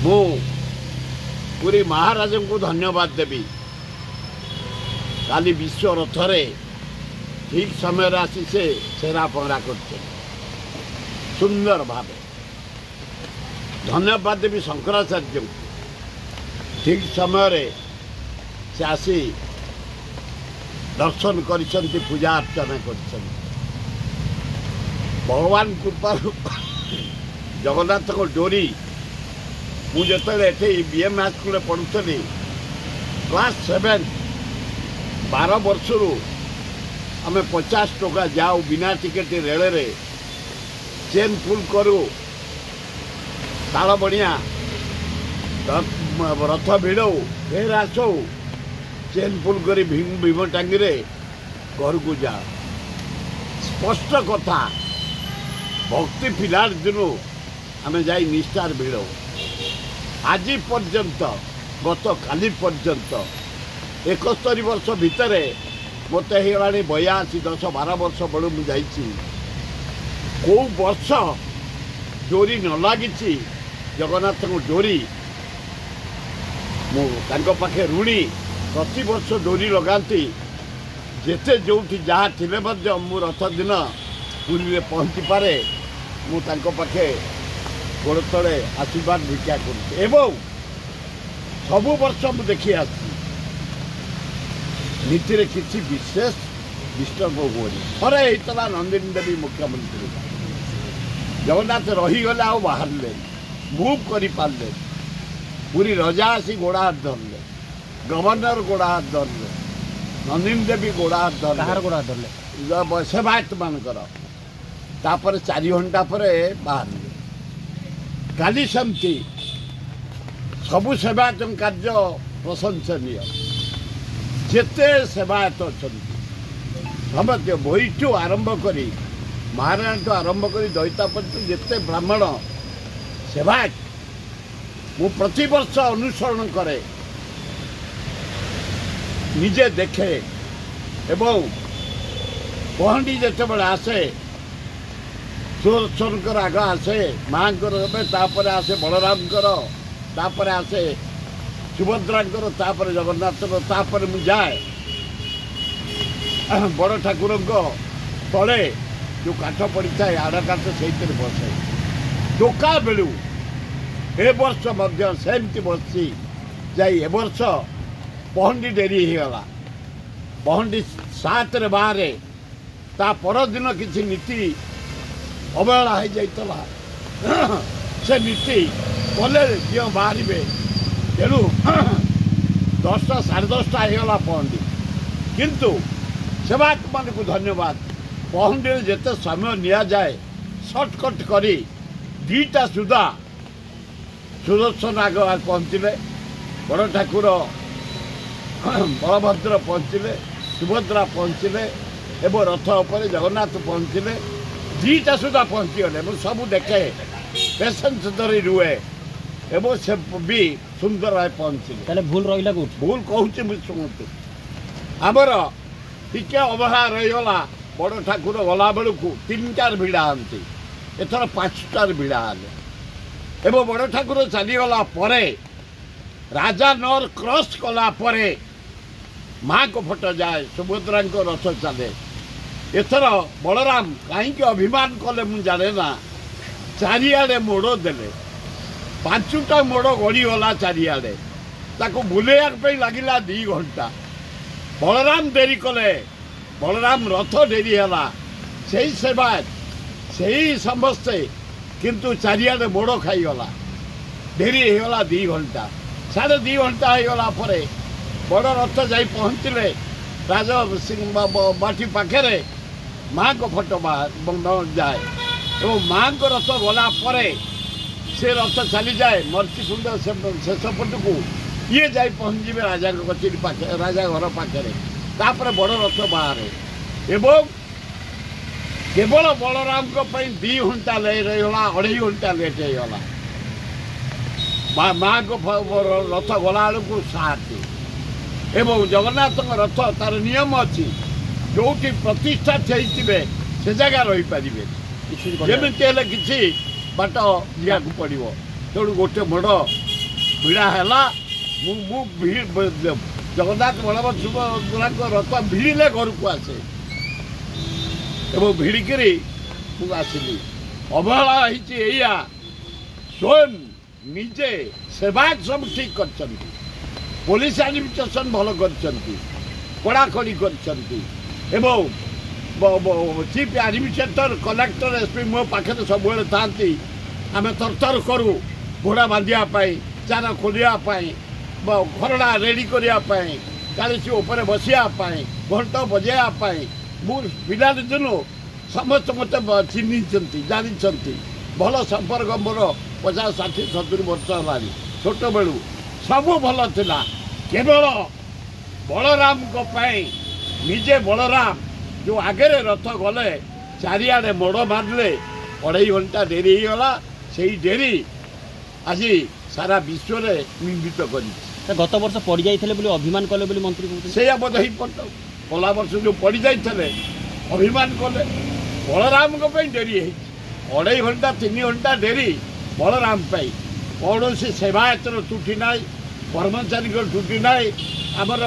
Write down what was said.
मु पुरी महाराज को धन्यवाद देवी काली विश्व रथरे ठीक समय आसी से सेरा पहरा कर सुंदर भाव धन्यवाद देवी शंकराचार्य ठीक समय से आसी दर्शन करिसंती पूजा अर्चना करिसंती भगवान कृपा जगन्नाथ को डोरी मुझे बीएम हाई स्कूल पढ़ुली क्लास 7 12 वर्ष आम 50 टका जाऊ बिना टिकेट रेल रे चेन पुल करू ताल बढ़िया रथ भिड़ऊ फिर आसो चेन पुल कर भीम टांगी रे घर को जा स्पष्ट कथा भक्ति पिलार दिनू आम जा निष्ठार भिड़ऊ आज पर्यंत गत काली पर्यंत 71 वर्ष भितर मत होगा 82 10-12 वर्ष बड़ू मुझे कौ वर्ष डोरी न लगी जगन्नाथ को डोरी मुझे ऋणी प्रति वर्ष डोरी लगाती जेते जो जहाँ थे मु रथ दिन पुरी में पहुँची पारे मुझे गोड़ तले आशीर्वाद भिक्षा कर सबु वर्ष मुझे देखी आसी नीति किसी विशेष डिस्टर्ब हुए थरे होता नंदिनी देवी मुख्यमंत्री जगन्नाथ रहीगले आ बाहर मुव कर पारे पूरी रजा आसी गोड़ा हाथ धरले गवर्नर गोड़ा हाथ धरले नंदिनी देवी गोड़ा हाथ धरले गोड़ा धरले सेवायत मानकर 4 घंटा पर बाहर काली सेमती सबु सेवायत कार्य प्रशंसनीय जेते सेवायत अच्छा समस्त बहीठू आरंभ कर महाराणा आरंभ कर दयिता पर्यटन जिते ब्राह्मण सेवायत मु प्रति वर्ष अनुसरण करे निजे देखे एवं पहंडी जिते बड़े आसे सुदर्शन आग आसे माँ आसे बलराम आसे सुभद्रा जगन्नाथ मुझे जाए बड़ ठाकुर तले जो काठ पड़ी था आड़ काठ से बसे डोका बेलू ए वर्ष सेमती बसी जाई ए वर्ष पहंडी डेरी होगला पहंडी 7 रे बाहर ता परदिन किसी नीति अवहेला हो जाइतला से नीति कले जो बाहर तेणु 10टा 10:30 होगला पहंडी किंतु सेवायत मान को धन्यवाद पहंडी जिते समय निया जाए सर्टकट करी 2टा सुधा सुदर्शन आग पहुँचले बड़ ठाकुर बलभद्र पहुँचले सुभद्रा पहुँचले एवं रथ उपर जगन्नाथ पहुँचले 2टा सुधा पहुँचीगले मुझे सब देखे पेसेंस धरी रुए एवं से भी सुंदर भाई पहुँचले भूल रहा भूल कहूँ मुझे शुणु आमर टिके अवहेला रहीगला बड़ ठाकुर गला बेलू 3टार भिड़ा आती एथर 5टार भिड़ा हेले एवं बड़ ठाकुर चलीगला राजा नर क्रॉस कला परे माँ को फोटो जाए सुभद्रा रथ चले एथर बलराम कहीं अभिमान कले मुझे जाने ना चारिआडे मोड़ देले 5टा मोड़ गड़ीगला चारिआडे ताको बुलेया लगिला 2 घंटा बलराम देरी कले बलराम रथ डेरी है से सेवायत से समस्ते किंतु चारिआडे मोड़ खाईगला डेरी होगला 2 घंटा 2.5 घंटा होगला बड़ रथ जा पहुँचले राजा सिंह बाटी पाखे माँ को फोटो जाए एवं माँ को रथ गला से रथ चली जाए मर्चीकुंड शेष पट को ये जा पहुँचे राजा कचेरी पाखे राजा घर पाखे बड़ रथ बाहर एवं केवल बलराम 2 घंटा रहीगला 2.5 घंटा लेट होगला माँ को रथ गला बेलू 7 एवं जगन्नाथ रथ तार नियम अच्छी जो प्रतिष्ठा थे से जगह रही पारे जमी किसी बाट जा पड़ो तेणु गोटे मोड़ ଭିଡ଼ା ହେଲା ମୁଁ ଜଗନ୍ନାଥ ବଳଭଦ୍ର ସୁଭଦ୍ରାଙ୍କ ରଥ ଭିଡ଼ିଲେ ଘରକୁ ଆସେ ଏବଂ ଭିଡ଼ିକିରି ମୁଁ ଆସିଲି। ଅବହେଳା ହେଇଛି ଏଇଆ, ସ୍ୱୟଂ ନିଜେ ସେବାୟତ ସବୁ ଠିକ୍ କରିଛନ୍ତି, ପୋଲିସ ଆଡମିନିଷ୍ଟ୍ରେସନ୍ ଭଲ କରିଛନ୍ତି, କଡ଼ାକଡ଼ି କରିଛନ୍ତି ଏବଂ ଚିଫ୍ ଆଡମିନିଷ୍ଟ୍ରେଟର କଲେକ୍ଟର ଏସ୍ପି ମୋ ପାଖରେ ସବୁବେଳେ ଥାଆନ୍ତି। ଆମେ ତରତର କରୁ ଘୋଡ଼ା ବାନ୍ଧିବା ପାଇଁ, ଚାର ଖୋଲିବା ପାଇଁ, ଘରଡ଼ା ରେଡ଼ି କରିବା ପାଇଁ, କାଳିସି ଉପରେ ବସିବା ପାଇଁ, ଘଣ୍ଟ ବଜାଇବା ପାଇଁ। ମୁଁ ପିଲାଦିନୁ ସମସ୍ତେ ମୋତେ ଚିହ୍ନିଛନ୍ତି, ଜାଣିଛନ୍ତି। ଭଲ ସମ୍ପର୍କ ମୋର 50, 60, 70 ବର୍ଷ ହେଲାଣି। ଛୋଟବେଳୁ ସବୁ ଭଲ ଥିଲା। କେବଳ ବଳରାମଙ୍କ ପାଇଁ ନିଜେ ବଳରାମ ଯେଉଁ ଆଗରେ ରଥ ଗଲେ ଚାରିଆଡ଼େ ମୋଡ଼ ମାରିଲେ, 2.5 ଘଣ୍ଟା ଡେରି ହେଇଗଲା। ସେଇ ଡେରି ଆଜି ସାରା ବିଶ୍ୱରେ ନିନ୍ଦିତ କରିଛି। ଗତ ବର୍ଷ ପଡ଼ିଯାଇଥିଲେ ବୋଲି ଅଭିମାନ କଲେ ବୋଲି ମନ୍ତ୍ରୀ କହୁଛନ୍ତି। ସେଇଆ ବୋଧେ ହେଇପଟ ଗଲା ବର୍ଷ ଯେଉଁ ପଡ଼ିଯାଇଥିଲେ ଅଭିମାନ କଲେ। ବଳରାମଙ୍କ ପାଇଁ ଡେରି ହେଇଛି, 2.5 ଘଣ୍ଟା 3 ଘଣ୍ଟା ଡେରି ବଳରାମ ପାଇଁ। କୌଣସି ସେବାୟତର ତ୍ରୁଟି ନାହିଁ, କର୍ମଚାରୀଙ୍କ ତ୍ରୁଟି ନାହିଁ। ଆମର